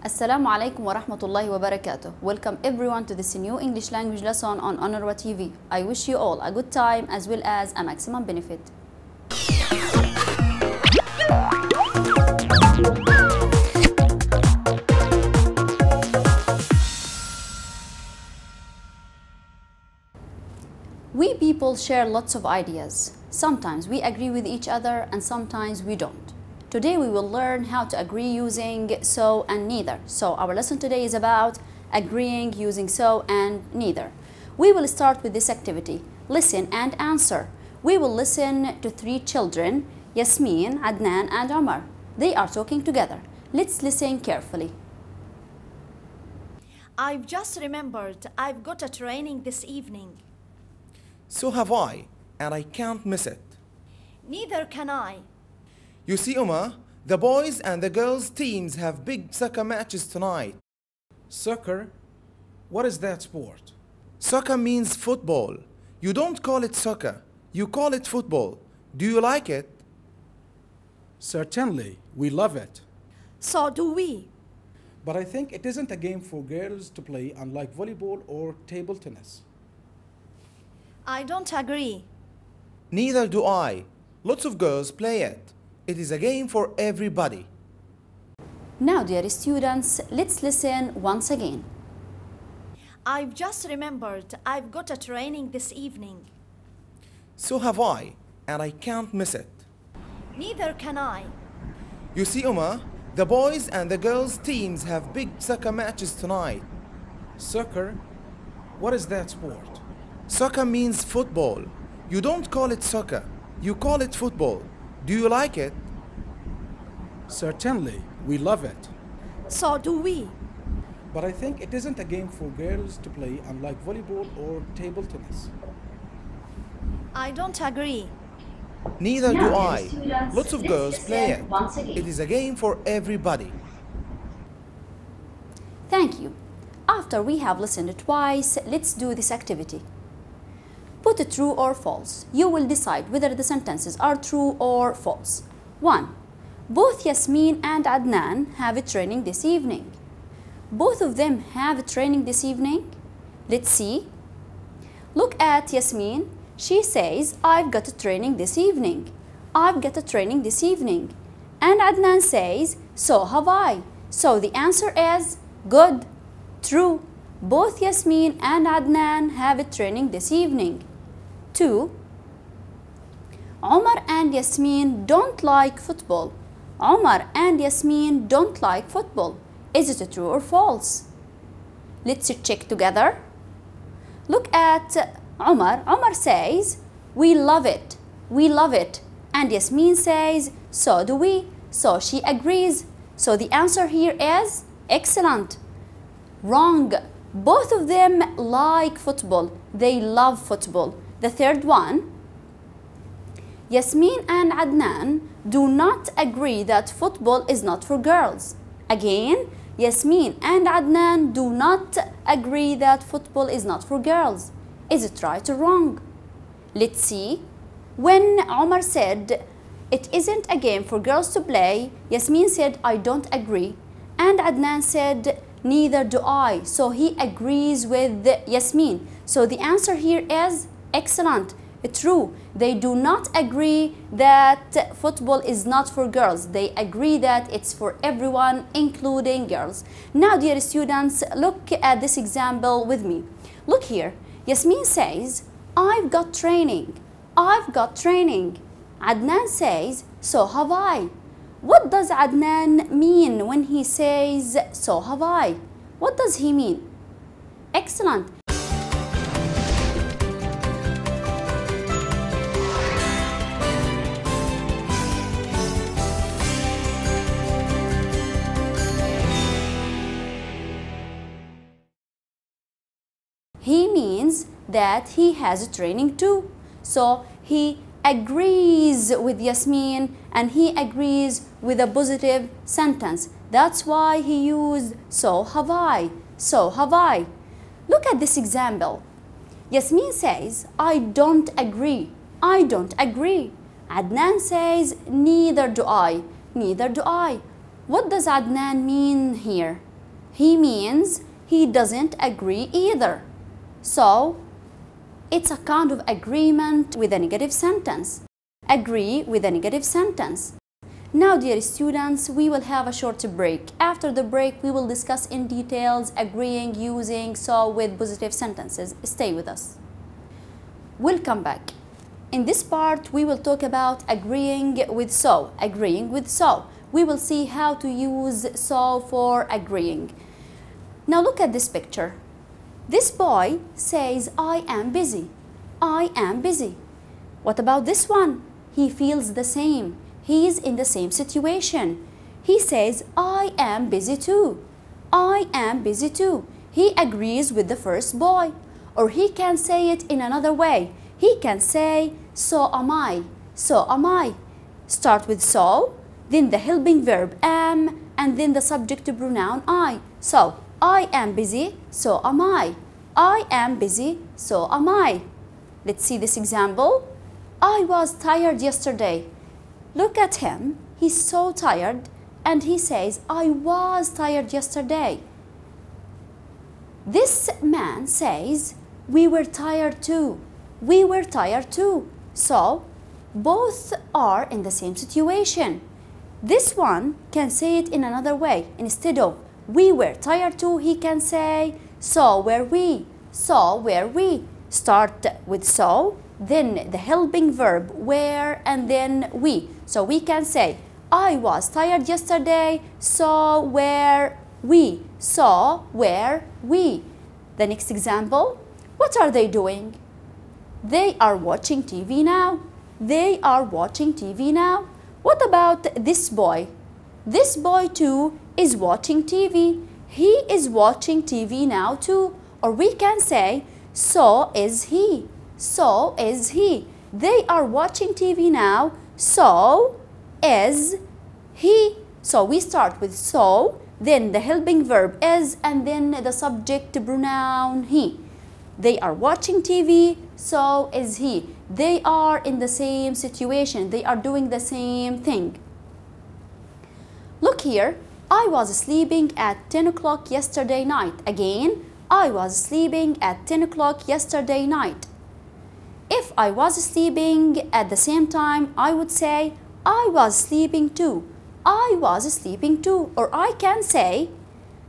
Assalamu alaikum wa rahmatullahi wa barakatuh. Welcome everyone to this new English language lesson on UNRWA TV. I wish you all a good time as well as a maximum benefit. We people share lots of ideas. Sometimes we agree with each other and sometimes we don't. Today we will learn how to agree using so and neither. So our lesson today is about agreeing using so and neither. We will start with this activity. Listen and answer. We will listen to three children, Yasmin, Adnan and Omar. They are talking together. Let's listen carefully. I've just remembered I've got a training this evening. So have I, and I can't miss it. Neither can I. You see, Uma, the boys and the girls teams have big soccer matches tonight. Soccer? What is that sport? Soccer means football. You don't call it soccer, you call it football. Do you like it? Certainly, we love it. So do we. But I think it isn't a game for girls to play, unlike volleyball or table tennis. I don't agree. Neither do I. Lots of girls play it. It is a game for everybody. Now, dear students, let's listen once again. I've just remembered I've got a training this evening. So have I, and I can't miss it. Neither can I. You see, Uma, the boys and the girls teams have big soccer matches tonight. Soccer? What is that sport? Soccer means football. You don't call it soccer, you call it football. Do you like it? Certainly, we love it. So do we. But I think it isn't a game for girls to play, unlike volleyball or table tennis. I don't agree. Neither Now, do dear I. students, Lots of let's girls play listen it. once again. It is a game for everybody. Thank you. After we have listened twice, let's do this activity. Put it true or false. You will decide whether the sentences are true or false. 1. Both Yasmin and Adnan have a training this evening. Both of them have a training this evening. Let's see. Look at Yasmin. She says, I've got a training this evening. I've got a training this evening. And Adnan says, so have I. So the answer is good, true. Both Yasmin and Adnan have a training this evening. 2. Omar and Yasmin don't like football. Omar and Yasmin don't like football. Is it true or false? Let's check together. Look at Omar. Omar says, we love it. We love it. And Yasmin says, so do we. So she agrees. So the answer here is excellent. Wrong. Both of them like football. They love football. The third one, Yasmin and Adnan do not agree that football is not for girls. Again, Yasmin and Adnan do not agree that football is not for girls. Is it right or wrong? Let's see. When Omar said it isn't a game for girls to play, Yasmin said I don't agree. And Adnan said neither do I. So he agrees with Yasmin. So the answer here is excellent, true. They do not agree that football is not for girls. They agree that it's for everyone, including girls. Now, dear students, look at this example with me. Look here. Yasmin says, I've got training. I've got training. Adnan says, so have I. What does Adnan mean when he says, so have I? What does he mean? Excellent. He means that he has a training too. So he agrees with Yasmin and he agrees with a positive sentence. That's why he used so have I. So have I. Look at this example. Yasmin says, I don't agree. I don't agree. Adnan says, neither do I. Neither do I. What does Adnan mean here? He means he doesn't agree either. So it's a kind of agreement with a negative sentence. Agree with a negative sentence. Now, dear students, we will have a short break. After the break, we will discuss in details agreeing, using so with positive sentences. Stay with us. We'll come back. In this part, we will talk about agreeing with so. Agreeing with so. We will see how to use so for agreeing. Now look at this picture. This boy says, I am busy. I am busy. What about this one? He feels the same. He's in the same situation. He says, I am busy too. I am busy too. He agrees with the first boy. Or he can say it in another way. He can say, so am I. So am I. Start with so, then the helping verb am, and then the subject pronoun I. So, I am busy, so am I. I am busy, so am I. Let's see this example. I was tired yesterday. Look at him. He's so tired, and he says, I was tired yesterday. This man says, we were tired too. We were tired too. So, both are in the same situation. This one can say it in another way. Instead of we were tired too, he can say so were we. So were we. Start with so, then the helping verb were, and then we. So we can say I was tired yesterday, so were we. So were we. The next example, what are they doing? They are watching TV now. They are watching TV now. What about this boy? This boy too is watching TV. He is watching TV now too. Or we can say, so is he. So is he. They are watching TV now. So is he. So we start with so, then the helping verb is, and then the subject pronoun he. They are watching TV, so is he. They are in the same situation. They are doing the same thing. Look here. I was sleeping at 10 o'clock yesterday night. Again, I was sleeping at 10 o'clock yesterday night. If I was sleeping at the same time, I would say, I was sleeping too. I was sleeping too. Or I can say,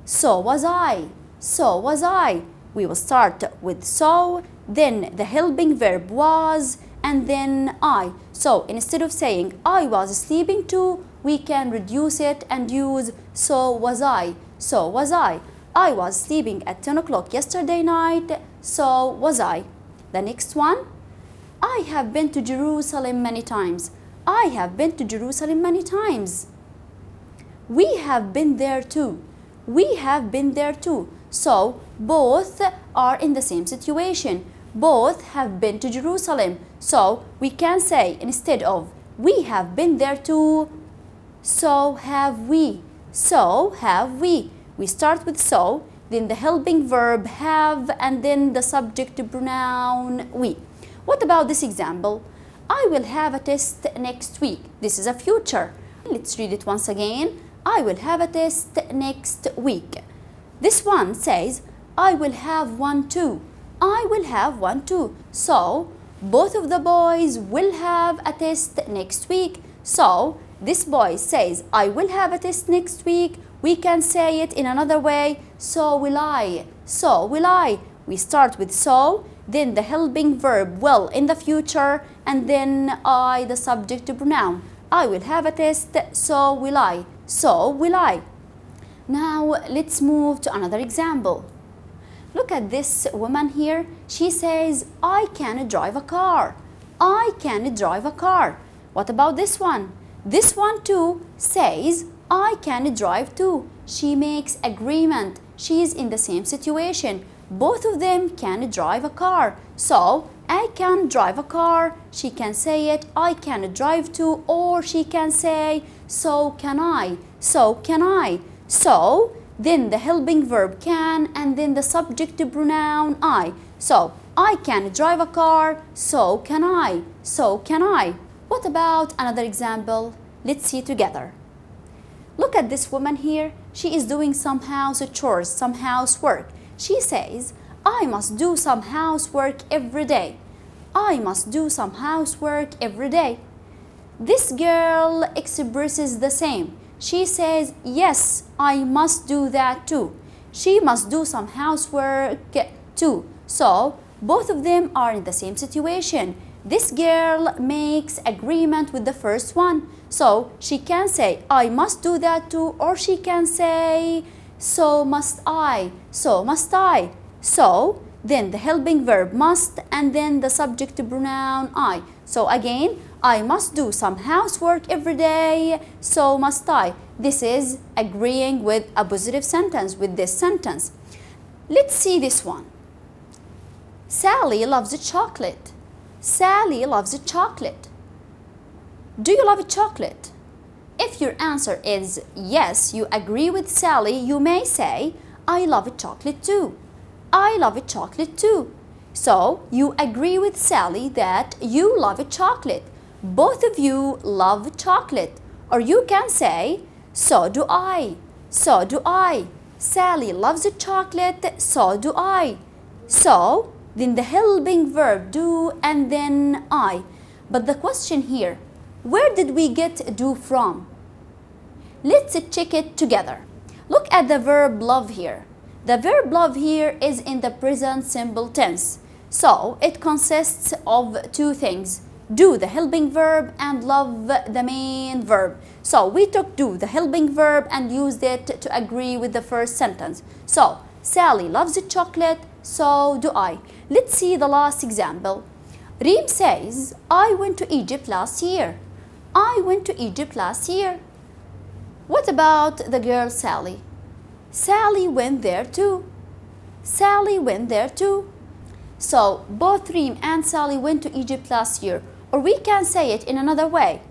so was I. So was I. We will start with so, then the helping verb was, and then I. So instead of saying I was sleeping too, we can reduce it and use so was I. So was I. I was sleeping at 10 o'clock yesterday night, so was I. The next one, I have been to Jerusalem many times. I have been to Jerusalem many times. We have been there too. We have been there too. So both are in the same situation. Both have been to Jerusalem. So we can say instead of we have been there too, so have we. So have we. We start with so, then the helping verb have, and then the subject pronoun we. What about this example? I will have a test next week. This is a future. Let's read it once again. I will have a test next week. This one says, I will have one too. I will have one too. So, both of the boys will have a test next week. So, this boy says, I will have a test next week. We can say it in another way. So will I. So will I. We start with so, then the helping verb will in the future, and then I, the subject pronoun. I will have a test, so will I. So will I. Now let's move to another example. Look at this woman here. She says, I can drive a car. I can drive a car. What about this one? This one too says, I can drive too. She makes agreement. She is in the same situation. Both of them can drive a car. So, I can drive a car. She can say it, I can drive too, or she can say, so can I. So can I. So, then the helping verb can, and then the subject pronoun I. So, I can drive a car, so can I. So can I. What about another example? Let's see together. Look at this woman here. She is doing some house chores, some housework. She says, I must do some housework every day. I must do some housework every day. This girl expresses the same. She says, yes, I must do that too. She must do some housework too. So, both of them are in the same situation. This girl makes agreement with the first one. So, she can say, I must do that too, or she can say, so must I, so must I. So, then the helping verb must, and then the subject pronoun I. So again, I must do some housework every day, so must I. This is agreeing with a positive sentence, with this sentence. Let's see this one. Sally loves chocolate. Sally loves chocolate. Do you love chocolate? If your answer is yes, you agree with Sally, you may say, I love chocolate too. I love chocolate too. So, you agree with Sally that you love chocolate. Both of you love chocolate. Or you can say, so do I. So do I. Sally loves chocolate, so do I. So, then the helping verb do and then I. But the question here, where did we get do from? Let's check it together. Look at the verb love here. The verb love here is in the present simple tense. So, it consists of two things. Do, the helping verb, and love, the main verb. So, we took do, the helping verb, and used it to agree with the first sentence. So, Sally loves chocolate, so do I. Let's see the last example. Reem says, I went to Egypt last year. I went to Egypt last year. What about the girl Sally? Sally went there too. Sally went there too. So, both Reem and Sally went to Egypt last year. Or we can say it in another way.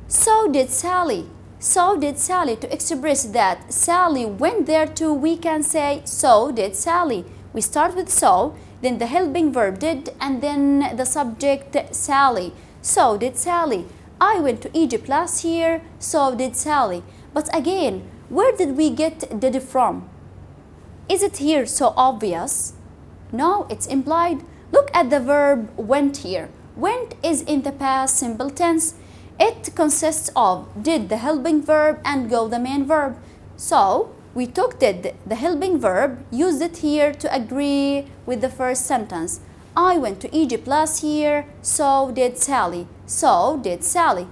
So did Sally. So did Sally. To express that Sally went there too, we can say so did Sally. We start with so, then the helping verb did, and then the subject Sally. So did Sally. I went to Egypt last year, so did Sally. But again, where did we get did from? Is it here so obvious? No, it's implied. Look at the verb went here. Went is in the past simple tense. It consists of did, the helping verb, and go, the main verb. So, we took did, the helping verb, used it here to agree with the first sentence. I went to Egypt last year, so did Sally. So did Sally.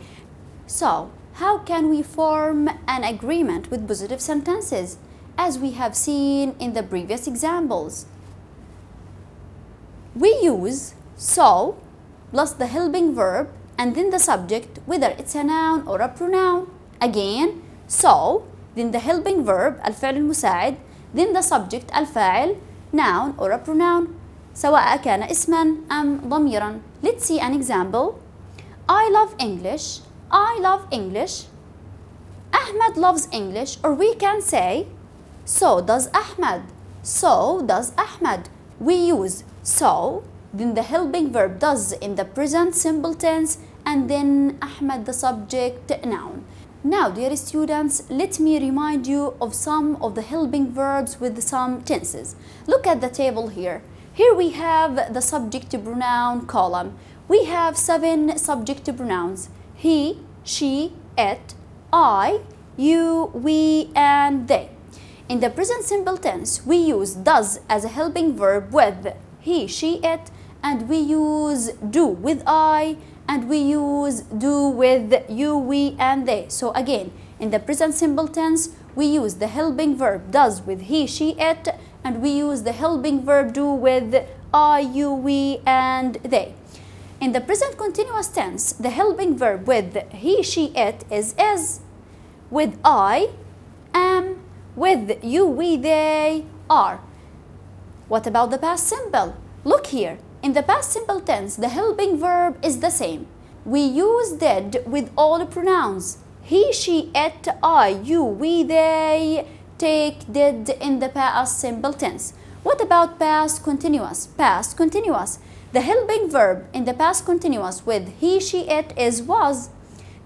So, how can we form an agreement with positive sentences, as we have seen in the previous examples? We use so plus the helping verb and then the subject, whether it's a noun or a pronoun. Again, so, then the helping verb الفعل المساعد, then the subject الفاعل, noun or a pronoun, سواء كان اسما أم ضميرا. Let's see an example. I love English. I love English. Ahmed loves English, or we can say, so does Ahmed. So does Ahmed. We use so, then the helping verb does in the present simple tense, and then Ahmed the subject noun. Now, dear students, let me remind you of some of the helping verbs with some tenses. Look at the table here. Here we have the subject pronoun column. We have 7 subject pronouns: he, she, it, I, you, we, and they. In the present simple tense, we use does as a helping verb with he, she, it, and we use do with I, and we use do with you, we, and they. So again, in the present simple tense, we use the helping verb does with he, she, it, and we use the helping verb do with I, you, we, and they. In the present continuous tense, the helping verb with he, she, it is. With I, am. With you, we, they, are. What about the past simple? Look here. In the past simple tense, the helping verb is the same. We use did with all the pronouns. He, she, it, I, you, we, they take did in the past simple tense. What about past continuous? Past continuous. The helping verb in the past continuous with he, she, it is was.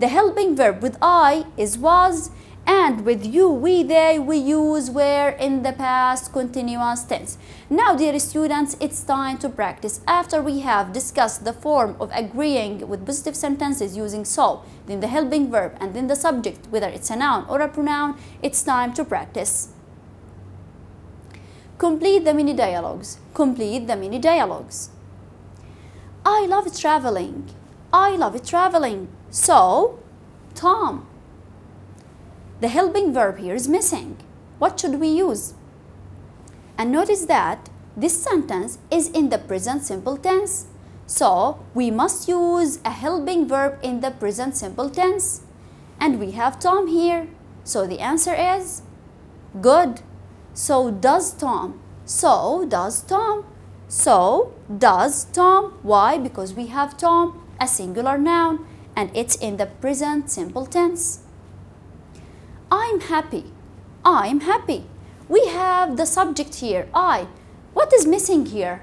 The helping verb with I is was, And with you, we, they, we use where in the past continuous tense. Now, dear students, it's time to practice. After we have discussed the form of agreeing with positive sentences using so, then the helping verb, and then the subject, whether it's a noun or a pronoun, it's time to practice. Complete the mini dialogues. Complete the mini dialogues. I love traveling. I love traveling. So, Tom. The helping verb here is missing. What should we use? And notice that this sentence is in the present simple tense. So, we must use a helping verb in the present simple tense. And we have Tom here. So, the answer is good. So does Tom. So does Tom. So does Tom. Why? Because we have Tom, a singular noun, and it's in the present simple tense. I'm happy. I'm happy. We have the subject here, I. What is missing here?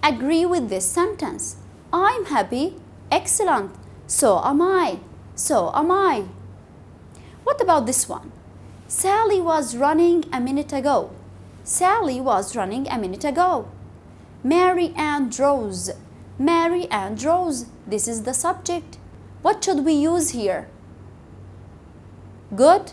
Agree with this sentence. I'm happy. Excellent. So am I. So am I. What about this one? Sally was running a minute ago. Sally was running a minute ago. Mary and Rose. Mary and Rose. This is the subject. What should we use here? Good.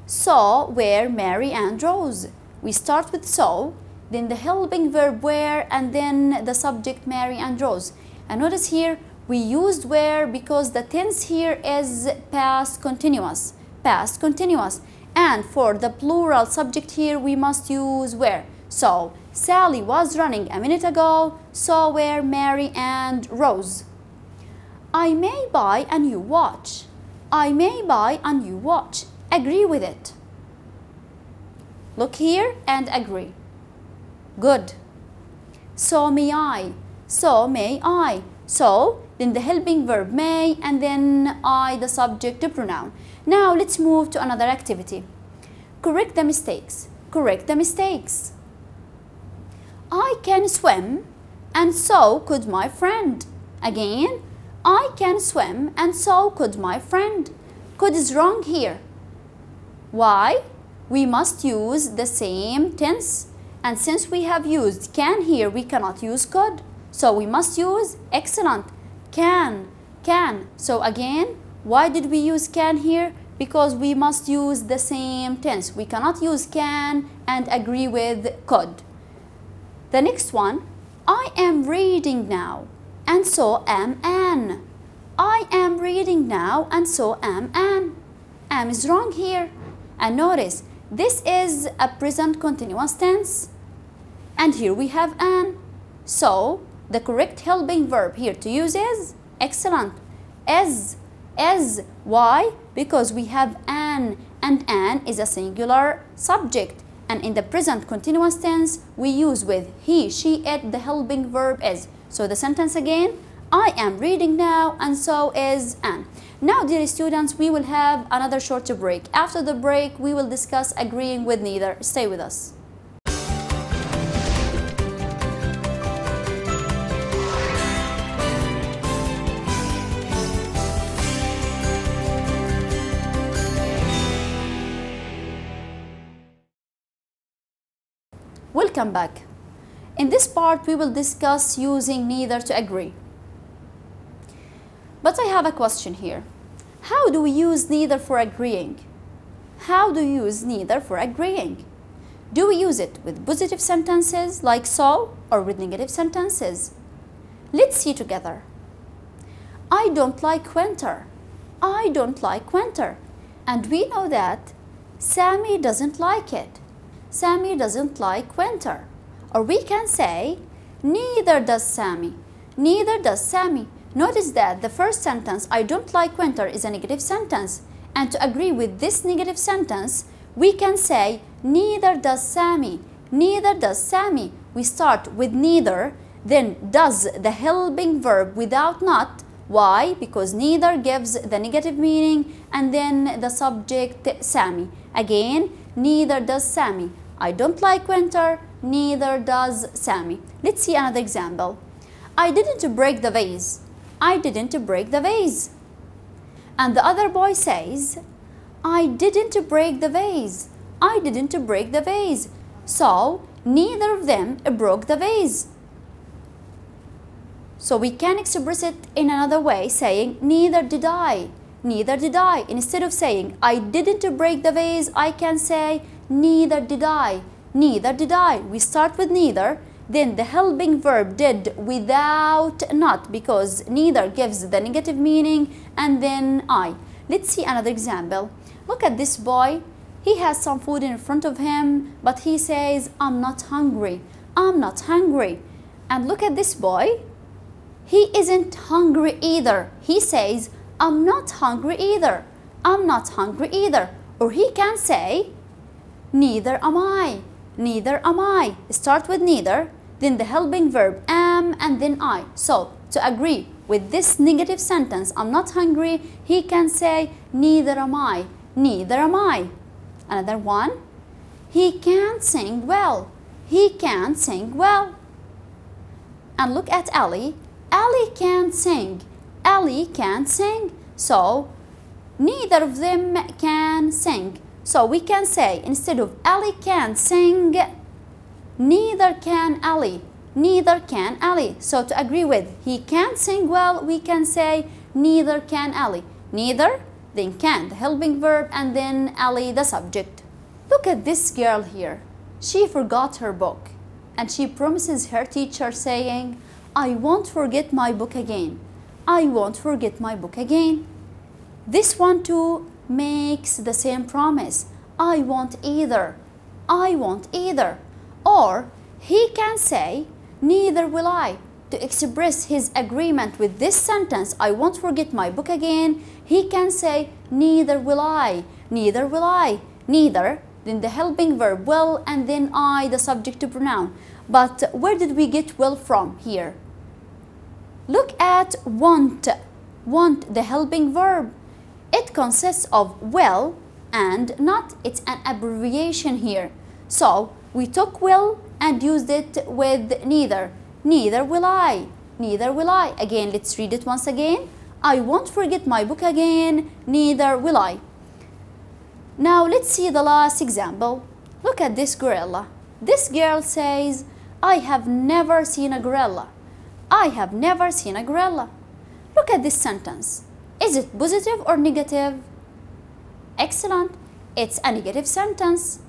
So, where Mary and Rose. We start with so, then the helping verb where, and then the subject Mary and Rose. And notice here, we used where because the tense here is past continuous. Past continuous. And for the plural subject here, we must use where. So, Sally was running a minute ago, so were Mary and Rose. I may buy a new watch. I may buy a new watch. Agree with it. Look here and agree. Good. So may I. So may I. So, then the helping verb may, and then I, the subject pronoun. Now let's move to another activity. Correct the mistakes. Correct the mistakes. I can swim, and so could my friend. Again, I can swim, and so could my friend. Could is wrong here. Why? We must use the same tense. And since we have used can here, we cannot use could. So we must use excellent. Can. So again, why did we use can here? Because we must use the same tense. We cannot use can and agree with could. The next one, I am reading now, and so am Anne. I am reading now, and so am Anne. Am is wrong here. And notice, this is a present continuous tense. And here we have Anne. So, the correct helping verb here to use is excellent. Is. Why? Because we have Anne, and Anne is a singular subject. And in the present continuous tense, we use with he, she, it, the helping verb is. So the sentence again, I am reading now, and so is Anne. Now, dear students, we will have another short break. After the break, we will discuss agreeing with neither. Stay with us. Welcome back. In this part, we will discuss using neither to agree. But I have a question here. How do we use neither for agreeing? How do you use neither for agreeing? Do we use it with positive sentences like so, or with negative sentences? Let's see together. I don't like winter. I don't like winter. And we know that Sammy doesn't like it. Sammy doesn't like winter. Or we can say, neither does Sammy. Neither does Sammy. Notice that the first sentence, I don't like winter, is a negative sentence. And to agree with this negative sentence, we can say, neither does Sammy. Neither does Sammy. We start with neither, then does the helping verb without not. Why? Because neither gives the negative meaning, and then the subject Sammy. Again, neither does Sammy. I don't like winter, neither does Sammy. Let's see another example. I didn't break the vase. I didn't break the vase. And the other boy says, I didn't break the vase. I didn't break the vase. So, neither of them broke the vase. So we can express it in another way, saying neither did I. Neither did I. Instead of saying I didn't break the vase, I can say neither did I. Neither did I. We start with neither, then the helping verb did without not, because neither gives the negative meaning, and then I. Let's see another example. Look at this boy. He has some food in front of him, but he says, I'm not hungry. I'm not hungry. And look at this boy. He isn't hungry either. He says, I'm not hungry either. I'm not hungry either. Or he can say, neither am I. Neither am I. Start with neither, then the helping verb am, and then I. So, to agree with this negative sentence, I'm not hungry, he can say, neither am I. Neither am I. Another one, he can't sing well. He can't sing well. And look at Ali. Ali can't sing. Ali can't sing. So, neither of them can sing. So we can say, instead of Ali can't sing, neither can Ali. Neither can Ali. So to agree with he can't sing well, we can say neither can Ali. Neither, then can, the helping verb, and then Ali, the subject. Look at this girl here. She forgot her book, and she promises her teacher saying, I won't forget my book again. I won't forget my book again. This one too makes the same promise. I won't either. I won't either. Or he can say, neither will I. To express his agreement with this sentence, I won't forget my book again, he can say, neither will I. Neither will I. Neither, then the helping verb will, and then I, the subject pronoun. But where did we get will from here? Look at want. Want, the helping verb. It consists of will and not. It's an abbreviation here. So we took will and used it with neither. Neither will I. Neither will I. Again, let's read it once again. I won't forget my book again. Neither will I. Now let's see the last example. Look at this gorilla. This girl says, I have never seen a gorilla. I have never seen a gorilla. Look at this sentence. Is it positive or negative? Excellent. It's a negative sentence.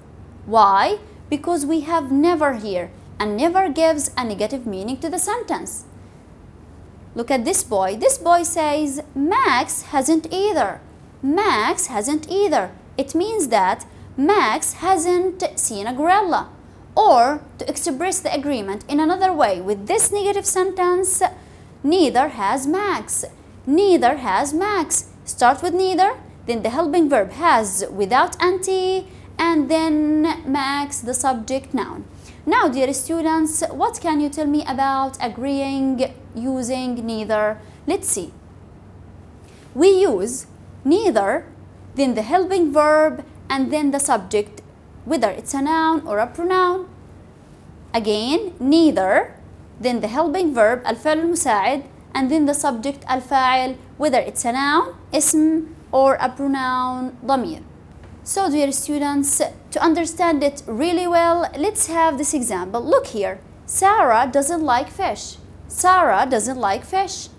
Why? Because we have never here, and never gives a negative meaning to the sentence. Look at this boy. This boy says, Max hasn't either. Max hasn't either. It means that Max hasn't seen a gorilla. Or, to express the agreement in another way with this negative sentence, neither has Max. Neither has Max. Start with neither, then the helping verb has without anti, and then Max, the subject noun. Now, dear students, what can you tell me about agreeing using neither? Let's see. We use neither, then the helping verb, and then the subject, whether it's a noun or a pronoun. Again, neither, then the helping verb, الفعل المساعد, and then the subject, الفاعل, whether it's a noun, اسم, or a pronoun, ضمير. So, dear students, to understand it really well, let's have this example. Look here. Sarah doesn't like fish. Sarah doesn't like fish.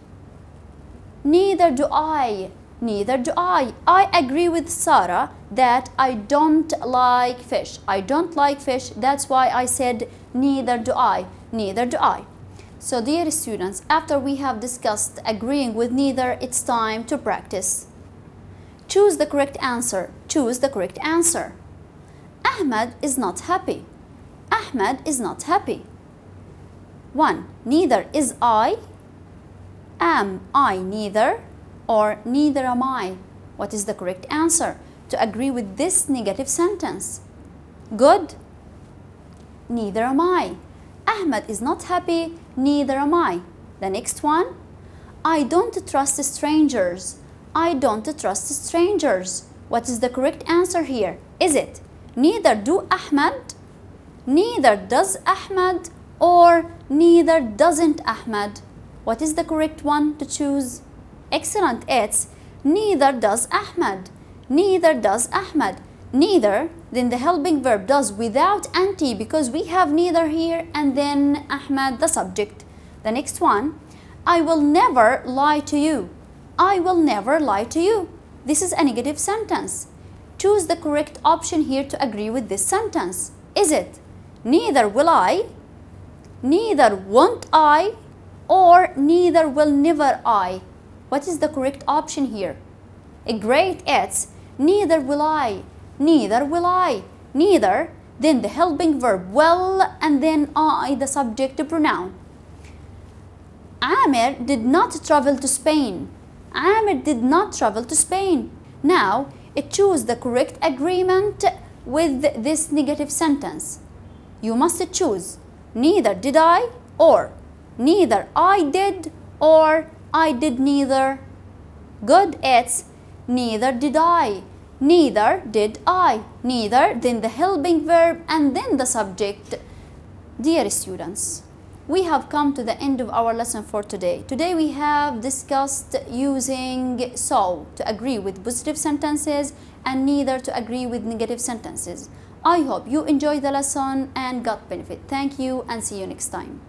Neither do I. Neither do I. I agree with Sarah that I don't like fish. I don't like fish. That's why I said neither do I. Neither do I. So, dear students, after we have discussed agreeing with neither, it's time to practice. Choose the correct answer. Choose the correct answer. Ahmed is not happy. Ahmed is not happy. 1. Neither is I. Am I neither? Or neither am I? What is the correct answer to agree with this negative sentence? Good. Neither am I. Ahmed is not happy. Neither am I. The next one. I don't trust strangers. I don't trust strangers. What is the correct answer here? Is it neither do Ahmed, neither does Ahmed, or neither doesn't Ahmed? What is the correct one to choose? Excellent. It's neither does Ahmed. Neither does Ahmed. Neither, then the helping verb does without anti because we have neither here and then Ahmed the subject. The next one, I will never lie to you. I will never lie to you. This is a negative sentence. Choose the correct option here to agree with this sentence. Is it neither will I, neither won't I, or neither will never I? What is the correct option here? Great, it's neither will I, neither will I. Neither, then the helping verb will, and then I the subject pronoun. Amir did not travel to Spain. Amir did not travel to Spain. Now, choose the correct agreement with this negative sentence. You must choose neither did I, or neither I did, or I did neither. Good, it's neither did I, neither did I. Neither, then the helping verb and then the subject. Dear students, we have come to the end of our lesson for today. Today we have discussed using so to agree with positive sentences and neither to agree with negative sentences. I hope you enjoyed the lesson and got benefit. Thank you and see you next time.